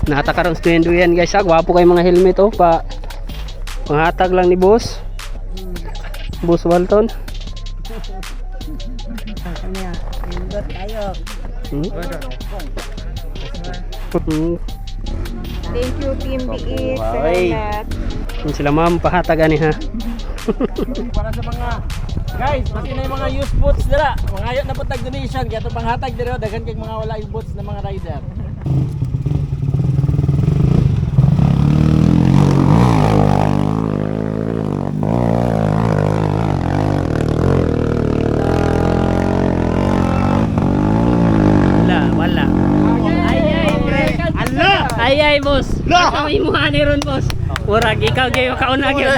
Natakaroon sa yan guys ha. Gwapo kayo mga helmet oh. Panghatag lang ni boss. Boss Walton. Kanya, indot tayo. Thank you Team BX. Salamat. Yung sila ma'am pahatagan ni ha. Para sa mga guys, pati na yung mga used boots dira. Mga ayot na po tag donation kaya ito panghatag dira daghan kay mga wala yung boots na mga rider. Wala. Ay boss. Ako imuhani ron boss. Murag ikaw gyud kauna gyud.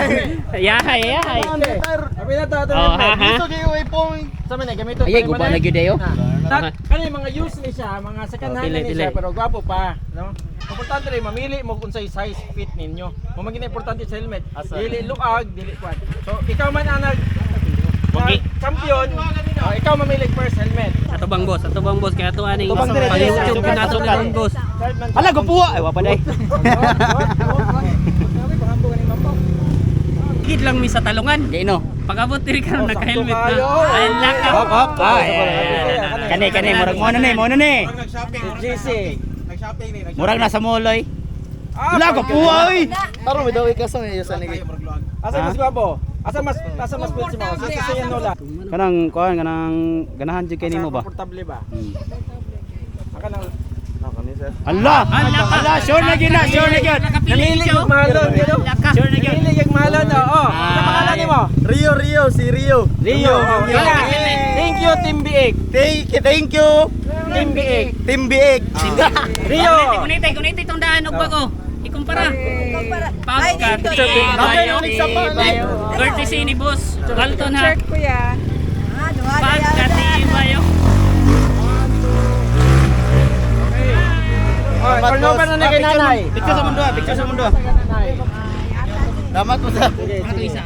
Yahay. Abi na to. Oh, ha. Gusto gyud ipong sa man gamito. Ay guba na gyud ayo. Kani mga use ni siya, mga second hand ni siya pero gwapo pa, no? Importante rin mamili mo kung say size fit ninyo. Mo maging importante sa helmet. Dili luag, dili kwan. So ikaw man ang champion, ikaw mamili first helmet. Ato bang boss kaya to aning Tubang dire, dire. YouTube kinato ni boss. Ala gupuwa ay wa pa day. Hit lang mi sa talungan. Di no. Pagabot diri ka naka-helmet na. Ay laka. Hop. Kani murag mo na ni. GC. Murag nasa moloy. Wala ko Uy. Taro mi daw ikaso ni Yusan ni. Asa mas gwapo? Asa mas pwede mo? Sa yan nola. Kanang ganahan jud kay nimo ba? Komportable ba? Aka nang Allah, sure na gyud. namili yung malon, you know? Sure na gyud. Namili yung malon, oo. Sa pangalan nimo? Rio, si Rio. Rio. Thank you Team Biig. Thank you. Team Biig. Team Biig. Rio. Kuniti tong daan og bago. Ikumpara. Pagkat courtesy ni boss Walton ha. Shirt ko yan. Pagkat bayo. Turnover na kay nanay. Picture sa mundo. Damat mo sa. Ato isa.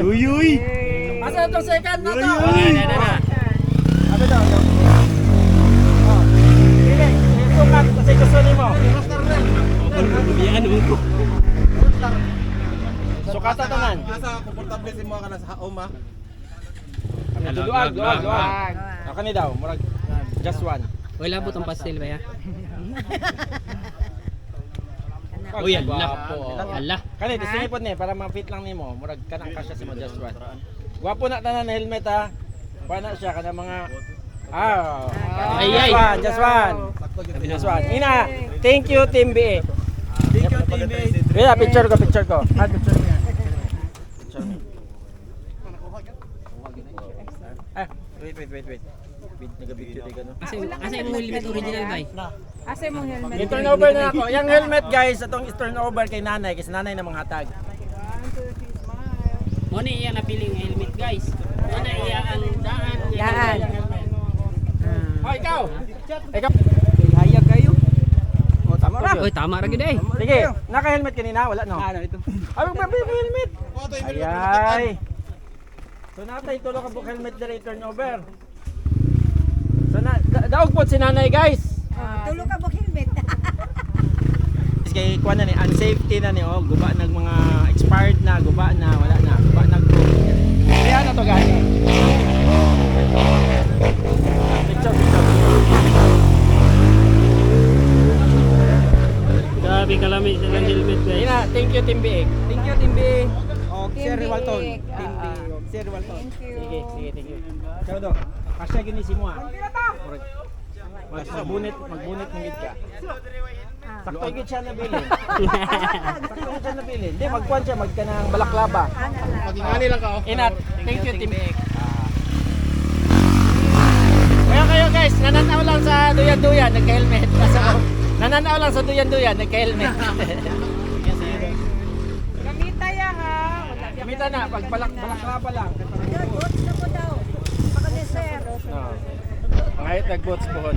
Uyuy. Asa itong second na to? Ano daw? Sige, sukat kasi gusto nimo. Sukata tanan. Asa komportable si mo ka na sa haom ha. Luag. Ako ni daw, murag just one. Wala po tong pastel ba ya? Uy, Allah. Kani disipon ni para ma-fit lang nimo, murag kanang kasya si mo just one. Gwapo na tanan na helmet ha. Bana siya kana mga just one. Ina, thank you Team B. Thank you Team B. Kaya picture ko. Picture niya. Wait. Nagabigyo ka no. Asa yung helmet original bay? Asa mong helmet? I-turnover na ako. Yung helmet guys, itong turnover kay nanay kasi nanay na mga hatag. Mo ni iya napiling helmet guys. Mo na iya ang daan. Daan. Oh, ikaw. Hayag kayo. Oh, tama ra. Oy, tama ra gid eh. Sige, naka-helmet kanina, wala no. Ano ito? Ay, helmet. Ayay. So natay tulo ka buk helmet dire turnover. So daog po si nanay guys. Tulo ka mo helmet. Kay kuan na ni unsafety na ni guba nag mga expired na, guba na, wala na, guba nag. Kaya na to guys. Picture. Grabe kalami sa helmet guys. Ina, thank you Team Biig. Thank you Team Biig. Sir Walton. Team Biig. Sir Walton. Thank you. Sige, thank you. Ciao do. Kasya gini si mo. Magbunit ng gid ka. Sakto gid siya nabilin. Hindi magkuan siya magkanang balaklava. Magingani lang ka oh. Inat. Thank you Team Biig. Kayo guys, nananaw lang sa duyan-duyan, nagka-helmet. Nananaw lang sa duyan-duyan, nagka-helmet. Gamita ya ha. Gamita na, pag balaklava lang. Boots na po daw. Baka ni sir. Kahit nag-boots pohon.